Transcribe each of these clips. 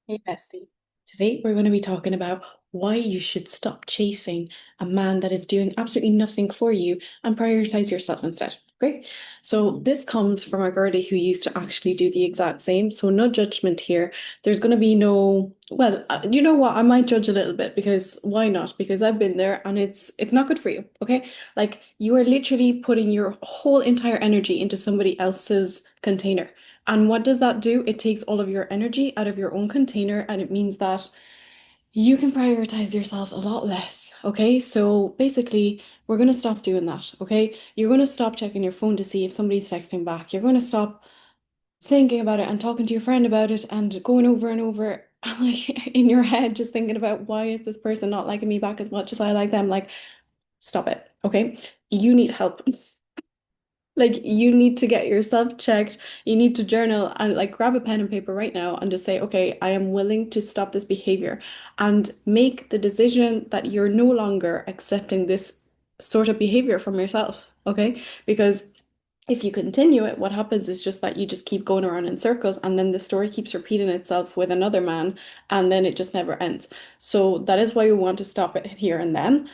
Hey, bestie. Today we're going to be talking about why you should stop chasing a man that is doing absolutely nothing for you and prioritize yourself instead. Great. So this comes from a girlie who used to actually do the exact same. So no judgment here. There's going to be no, well, you know what? I might judge a little bit because why not? Because I've been there and it's not good for you. Okay. Like you are literally putting your whole entire energy into somebody else's container. And what does that do? It takes all of your energy out of your own container, and it means that you can prioritize yourself a lot less. Okay, so basically, we're going to stop doing that. Okay, you're going to stop checking your phone to see if somebody's texting back. You're going to stop thinking about it and talking to your friend about it and going over and over, like in your head, just thinking about why is this person not liking me back as much as I like them. Like, stop it. Okay, you need help. Like you need to get yourself checked. You need to journal and like grab a pen and paper right now and just say, okay, I am willing to stop this behavior and make the decision that you're no longer accepting this sort of behavior from yourself. Okay? Because if you continue it, what happens is just that you just keep going around in circles and then the story keeps repeating itself with another man and then it just never ends. So that is why we want to stop it here and then,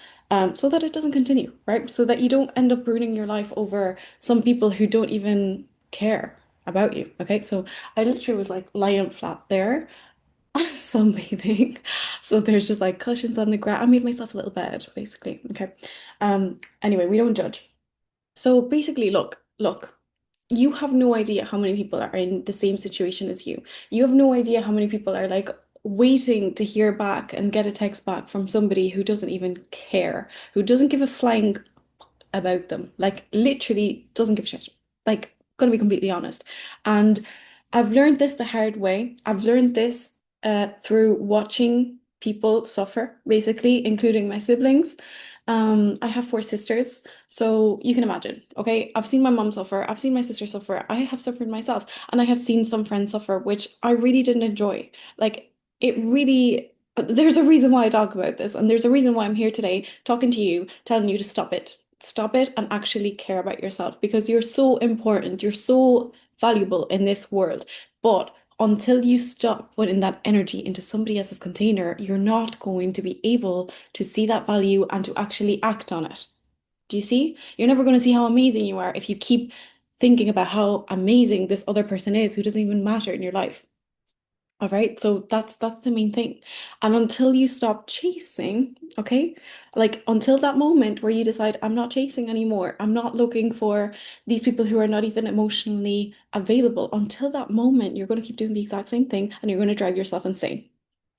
so that it doesn't continue, right? So that you don't end up ruining your life over some people who don't even care about you. Okay, so I literally was like lying flat there, sunbathing. So there's just like cushions on the ground. I made myself a little bed, basically. Okay. Anyway, we don't judge. So basically, look, you have no idea how many people are in the same situation as you. You have no idea how many people are like waiting to hear back and get a text back from somebody who doesn't even care, who doesn't give a flying about them. Like literally doesn't give a shit. Like, gonna be completely honest. And I've learned this the hard way. I've learned this through watching people suffer, basically, including my siblings. I have four sisters, so you can imagine, okay? I've seen my mom suffer, I've seen my sister suffer, I have suffered myself, and I have seen some friends suffer, which I really didn't enjoy. Like, it really, there's a reason why I talk about this, and there's a reason why I'm here today talking to you, telling you to stop it. Stop it and actually care about yourself because you're so important, you're so valuable in this world. But until you stop putting that energy into somebody else's container, you're not going to be able to see that value and to actually act on it. Do you see? You're never going to see how amazing you are if you keep thinking about how amazing this other person is who doesn't even matter in your life. All right, so that's the main thing. And until you stop chasing, okay? Like until that moment where you decide, I'm not chasing anymore. I'm not looking for these people who are not even emotionally available. Until that moment, you're going to keep doing the exact same thing and you're going to drive yourself insane.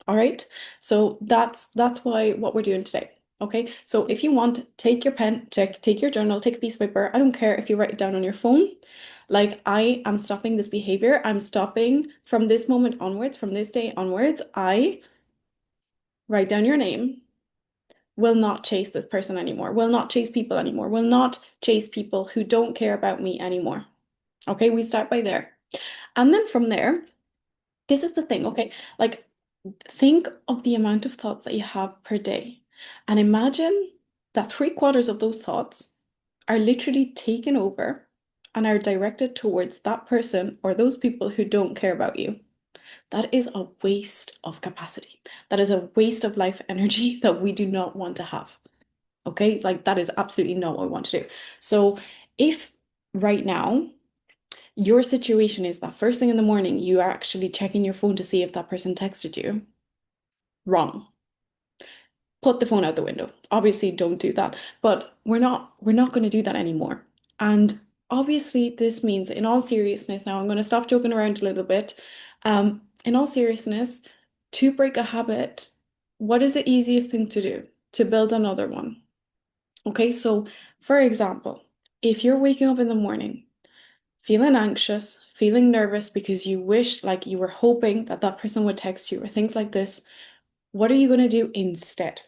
All right. So that's why what we're doing today. Okay. So if you want, take your pen, take your journal, take a piece of paper. I don't care if you write it down on your phone. Like I am stopping this behavior. I'm stopping from this moment onwards, from this day onwards. I write down your name, will not chase this person anymore, will not chase people anymore, will not chase people who don't care about me anymore. Okay, we start by there. And then from there, this is the thing, okay? Like think of the amount of thoughts that you have per day and imagine that three-quarters of those thoughts are literally taken over and are directed towards that person or those people who don't care about you. That is a waste of capacity. That is a waste of life energy that we do not want to have. Okay? Like that is absolutely not what we want to do. So if right now your situation is that first thing in the morning you are actually checking your phone to see if that person texted you, wrong. Put the phone out the window. Obviously, don't do that. But we're not going to do that anymore. And obviously, this means in all seriousness, now I'm going to stop joking around a little bit. In all seriousness, to break a habit, what is the easiest thing to do? To build another one. Okay, so for example, if you're waking up in the morning feeling anxious, feeling nervous because you wish, like you were hoping that that person would text you or things like this, what are you going to do instead?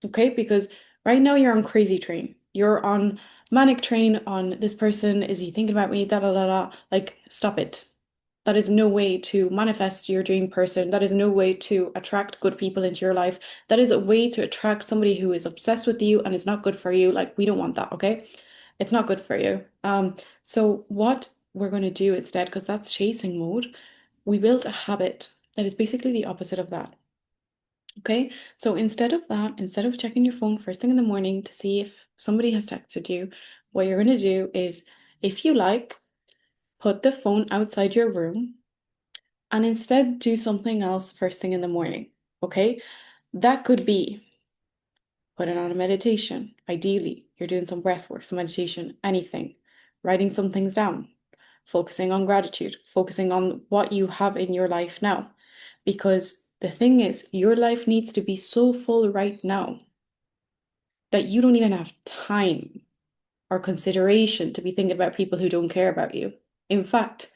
Okay, because right now you're on crazy train. You're on manic train on this person. Is he thinking about me? Da da da da. Like, stop it. That is no way to manifest your dream person. That is no way to attract good people into your life. That is a way to attract somebody who is obsessed with you and is not good for you. Like, we don't want that, okay? It's not good for you. So what we're going to do instead, because that's chasing mode, we built a habit. that is basically the opposite of that. Okay, so instead of that, instead of checking your phone first thing in the morning to see if somebody has texted you, what you're going to do is, if you like, put the phone outside your room and instead do something else first thing in the morning. Okay, that could be put it on a meditation. Ideally, you're doing some breath work, some meditation, anything, writing some things down, focusing on gratitude, focusing on what you have in your life now. Because the thing is, your life needs to be so full right now that you don't even have time or consideration to be thinking about people who don't care about you. In fact,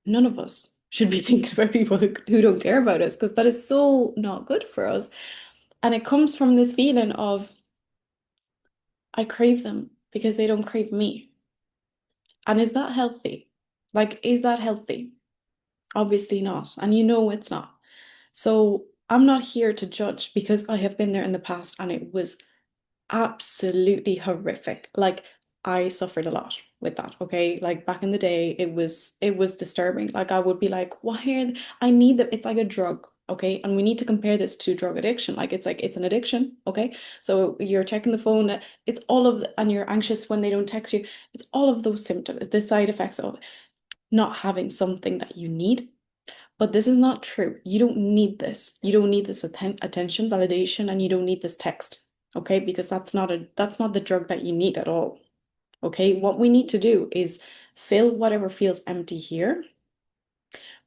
none of us should be thinking about people who don't care about us because that is so not good for us. And it comes from this feeling of, I crave them because they don't crave me. And is that healthy? Like, is that healthy? Obviously not. And you know it's not. So I'm not here to judge because I have been there in the past and it was absolutely horrific. Like I suffered a lot with that, okay? Like back in the day, it was disturbing. Like I would be like, why I need that? It's like a drug, okay? And we need to compare this to drug addiction. Like it's an addiction, okay? So you're checking the phone, it's all of and you're anxious when they don't text you. It's all of those symptoms, the side effects of not having something that you need. But this is not true. You don't need this. You don't need this attention, validation, and you don't need this text. Okay? Because that's not the drug that you need at all. Okay? What we need to do is fill whatever feels empty here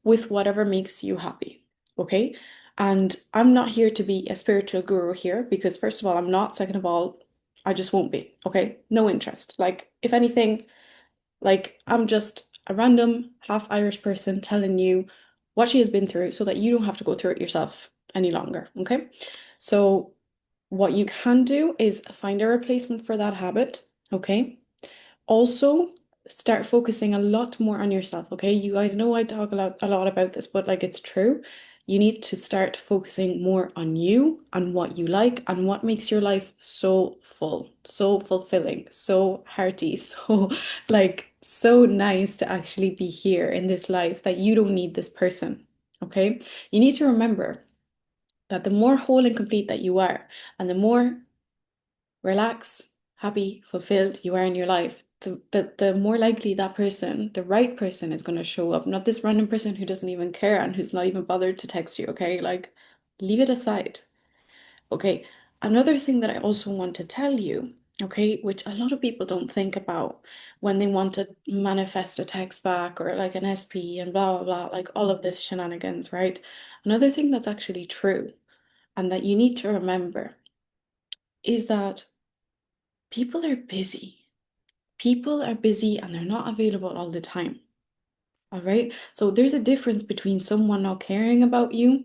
with whatever makes you happy. Okay? And I'm not here to be a spiritual guru here because first of all, I'm not. Second of all, I just won't be. Okay? No interest. Like, if anything, like, I'm just a random half Irish person telling you what she has been through so that you don't have to go through it yourself any longer. Okay. So, what you can do is find a replacement for that habit. Okay. Also, start focusing a lot more on yourself. Okay. You guys know I talk a lot about this, but like it's true. You need to start focusing more on you, on what you like, and what makes your life so full, so fulfilling, so hearty, so like so nice to actually be here in this life that you don't need this person. Okay. You need to remember that the more whole and complete that you are, and the more relaxed, happy, fulfilled you are in your life, the more likely that person, the right person, is going to show up, not this random person who doesn't even care and who's not even bothered to text you, okay? Like, leave it aside. Okay. Another thing that I also want to tell you, okay, which a lot of people don't think about when they want to manifest a text back or like an SP and blah, blah, blah, like all of this shenanigans, right? Another thing that's actually true and that you need to remember is that people are busy. People are busy and they're not available all the time. All right. So there's a difference between someone not caring about you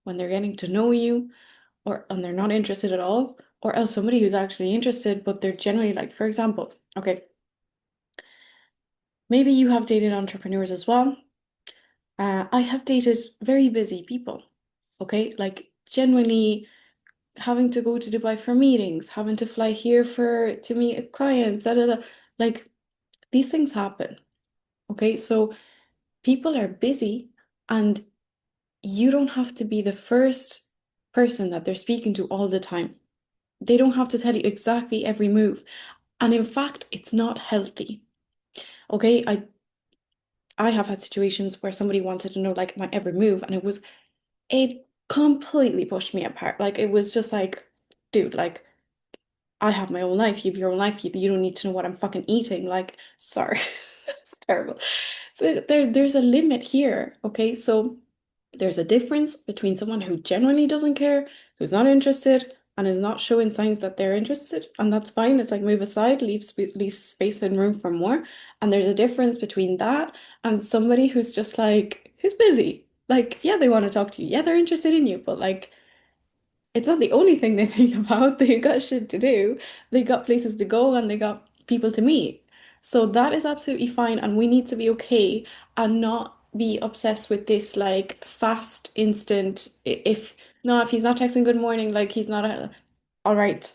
when they're getting to know you or and they're not interested at all, or else somebody who's actually interested, but they're generally like, for example, okay, maybe you have dated entrepreneurs as well. I have dated very busy people, okay, like genuinely having to go to Dubai for meetings, having to fly here for to meet clients, da, da, da. Like these things happen. Okay, so people are busy and you don't have to be the first person that they're speaking to all the time. They don't have to tell you exactly every move. And in fact, it's not healthy. Okay, I have had situations where somebody wanted to know like my every move and it completely pushed me apart. Like it was just like, dude, like I have my own life, you have your own life, you don't need to know what I'm fucking eating. Like, sorry, that's terrible. So there's a limit here, okay? So there's a difference between someone who genuinely doesn't care, who's not interested, and is not showing signs that they're interested, and that's fine. It's like move aside, leave space and room for more. And there's a difference between that and somebody who's just like who's busy. Like, yeah, they want to talk to you. Yeah, they're interested in you, but like it's not the only thing they think about. They got shit to do. They got places to go and they got people to meet. So that is absolutely fine. And we need to be okay and not be obsessed with this like fast, instant. If no, if he's not texting good morning, like he's not all right.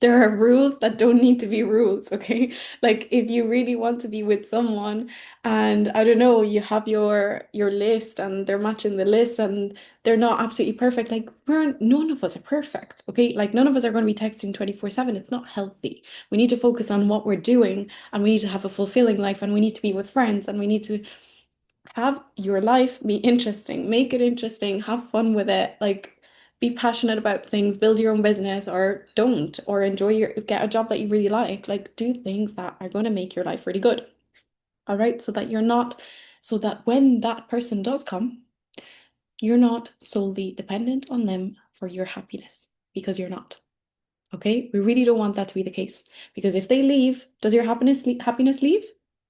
There are rules that don't need to be rules, okay? Like if you really want to be with someone and I don't know, you have your list and they're matching the list and they're not absolutely perfect. Like we're none of us are perfect, okay? Like none of us are going to be texting 24/7. It's not healthy. We need to focus on what we're doing and we need to have a fulfilling life and we need to be with friends and we need to have your life be interesting, make it interesting, have fun with it, like be passionate about things, build your own business or don't, or enjoy get a job that you really like do things that are going to make your life really good. All right, so that you're not, so that when that person does come, you're not solely dependent on them for your happiness because you're not. Okay, we really don't want that to be the case because if they leave, does your happiness leave?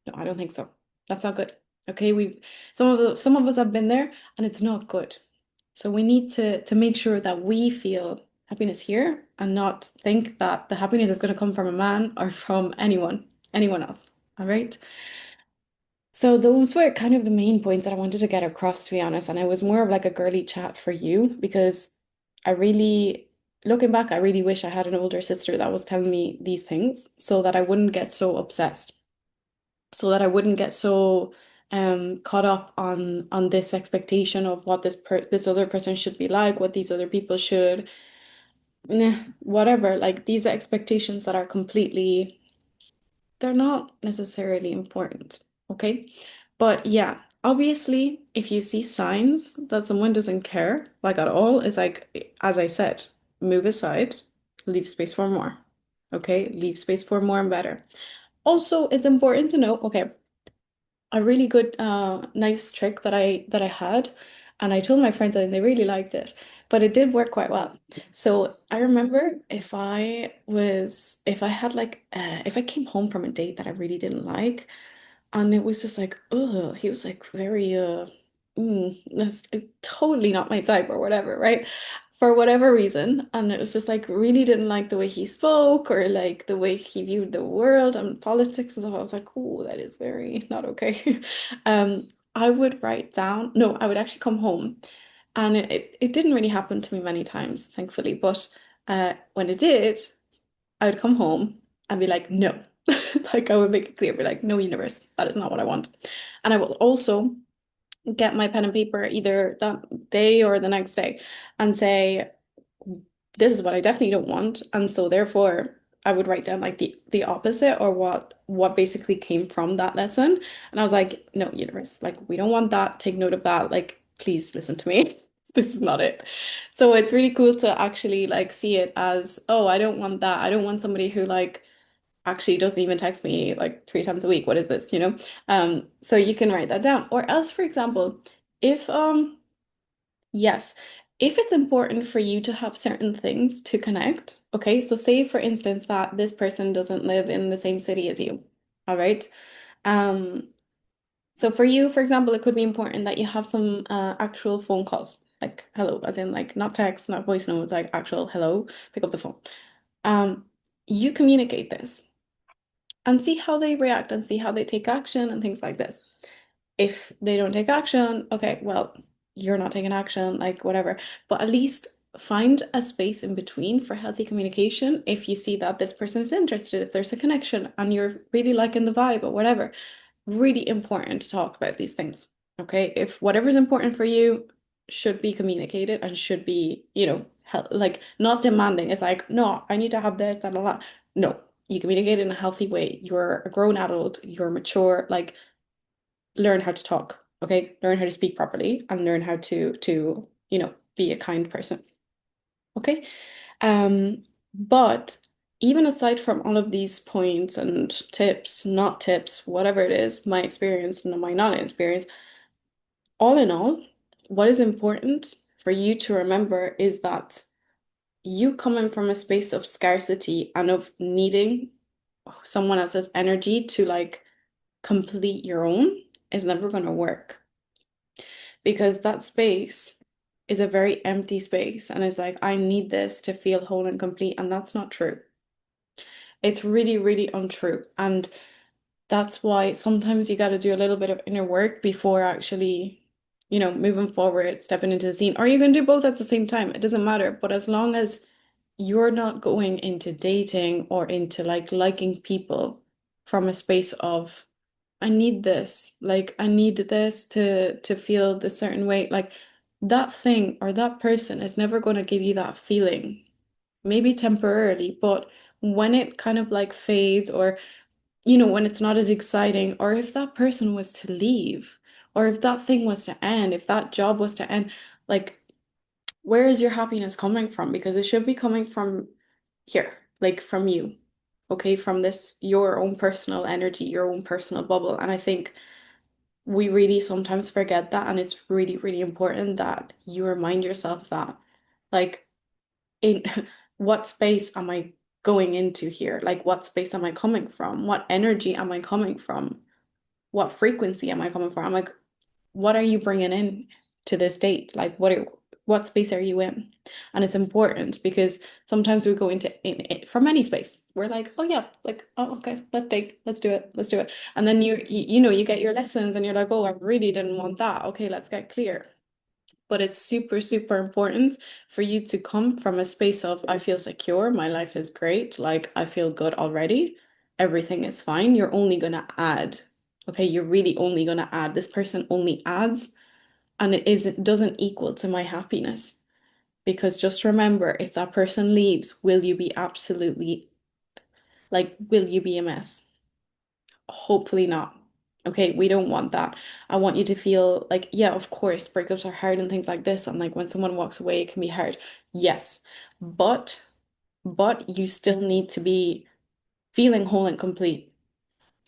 No, I don't think so. That's not good. Okay, we some of us have been there and it's not good. So we need to make sure that we feel happiness here and not think that the happiness is going to come from a man or from anyone else. All right. So those were kind of the main points that I wanted to get across, to be honest. And it was more of like a girly chat for you because I really, looking back, I really wish I had an older sister that was telling me these things so that I wouldn't get so obsessed, so that I wouldn't get so caught up on this expectation of what this other person should be like, what these other people should, whatever, like these expectations that are completely they're not necessarily important, okay? But yeah, obviously, if you see signs that someone doesn't care, like at all, it's like, as I said, move aside, leave space for more, okay? Leave space for more and better. Also, it's important to know, okay, a really good nice trick that I had and I told my friends and they really liked it but it did work quite well. So I remember if I had like if I came home from a date that I really didn't like and it was just like, oh, he was like very that's totally not my type or whatever, right? For whatever reason. And it was just like really didn't like the way he spoke or like the way he viewed the world and politics and stuff. I was like, oh, that is very not okay. I would write down, no, I would actually come home. And it didn't really happen to me many times, thankfully. But when it did, I would come home and be like, no. Like I would make it clear, be like, no, universe, that is not what I want. And I will also get my pen and paper either that day or the next day and say, this is what I definitely don't want. And so therefore I would write down like the opposite or what basically came from that lesson. And I was like, no, universe, like we don't want that. Take note of that. Like, please listen to me. This is not it. So it's really cool to actually like see it as, oh, I don't want that. I don't want somebody who like actually doesn't even text me like 3 times a week. What is this, you know? So you can write that down. Or else, for example, if yes, if it's important for you to have certain things to connect, okay? So say for instance that this person doesn't live in the same city as you. All right. Um, so for you, for example, it could be important that you have some actual phone calls, like hello, as in like not text, not voice notes, like actual hello, pick up the phone. Um, you communicate this and see how they react and see how they take action and things like this. If they don't take action, okay, well, you're not taking action, like whatever. But at least find a space in between for healthy communication if you see that this person is interested, if there's a connection and you're really liking the vibe or whatever. Really important to talk about these things. Okay. If whatever's important for you should be communicated and should be, like not demanding. It's like, no, I need to have this, blah, blah, blah. No, you communicate in a healthy way. You're a grown adult, you're mature, like learn how to talk, okay? Learn how to speak properly and learn how to, be a kind person. Okay? But even aside from all of these points and tips, not tips, whatever it is, my experience and my not experience, all in all, what is important for you to remember is that you coming from a space of scarcity and of needing someone else's energy to like complete your own is never going to work because that space is a very empty space and it's like I need this to feel whole and complete and that's not true. It's really, really untrue. And that's why sometimes you got to do a little bit of inner work before actually, moving forward, stepping into the scene. Or you can do both at the same time. It doesn't matter. But as long as you're not going into dating or into like liking people from a space of I need this, like I need this to feel the certain way. Like that thing or that person is never going to give you that feeling. Maybe temporarily, but when it kind of like fades or when it's not as exciting, or if that person was to leave, or if that thing was to end, if that job was to end, like where is your happiness coming from? Because it should be coming from here, like from you, okay? From this, your own personal energy, your own personal bubble. And I think we really sometimes forget that. And it's really, really important that you remind yourself that, like, in what space am I going into here? Like, what space am I coming from? What energy am I coming from? What frequency am I coming from? I'm like, what are you bringing in to this date? Like, what space are you in? And it's important because sometimes we go into from any space. We're like, oh yeah, like, oh okay, let's date, let's do it. And then you get your lessons and you're like, oh, I really didn't want that. Okay, let's get clear. But it's super, super important for you to come from a space of, I feel secure, my life is great, like I feel good already, everything is fine. You're only gonna add. Okay, you're really only gonna add. This person only adds, and it doesn't equal to my happiness. Because just remember, if that person leaves, will you be absolutely like, will you be a mess? Hopefully not. Okay, we don't want that. I want you to feel like, yeah, of course, breakups are hard and things like this. And like when someone walks away, it can be hard. Yes. But you still need to be feeling whole and complete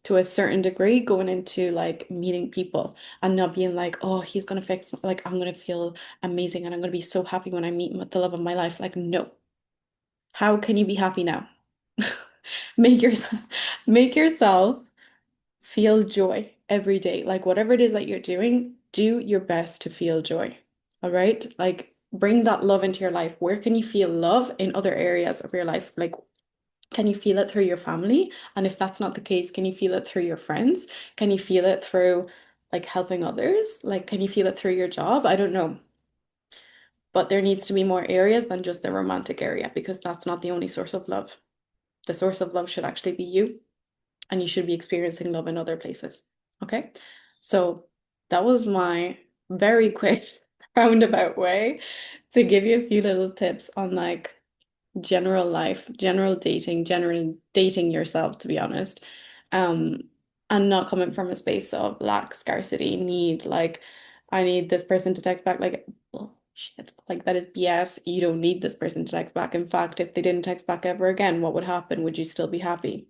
to a certain degree going into like meeting people and not being like, oh, he's gonna fix like I'm gonna feel amazing and I'm gonna be so happy when I meet with the love of my life. Like, no. How can you be happy now? Make yourself make yourself feel joy every day. Like whatever it is that you're doing, do your best to feel joy. All right? Like bring that love into your life. Where can you feel love in other areas of your life? Like, can you feel it through your family? And if that's not the case, can you feel it through your friends? Can you feel it through like helping others? Like, can you feel it through your job? I don't know. But there needs to be more areas than just the romantic area because that's not the only source of love. The source of love should actually be you, and you should be experiencing love in other places. Okay. So that was my very quick roundabout way to give you a few little tips on like general life, general dating yourself, to be honest. Um, and not coming from a space of lack, scarcity, need, like I need this person to text back, like bullshit. Like that is BS. You don't need this person to text back. In fact, if they didn't text back ever again, what would happen? Would you still be happy?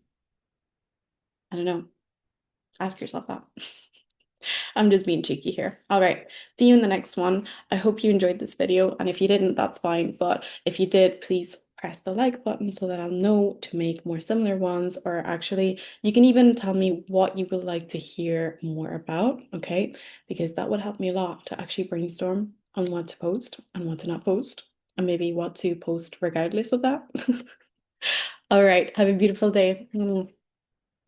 I don't know. Ask yourself that. I'm just being cheeky here. All right. See you in the next one. I hope you enjoyed this video. And if you didn't, that's fine. But if you did, please press the like button so that I'll know to make more similar ones. Or actually, you can even tell me what you would like to hear more about. Okay. Because that would help me a lot to actually brainstorm on what to post and what to not post. And maybe what to post regardless of that. All right. Have a beautiful day.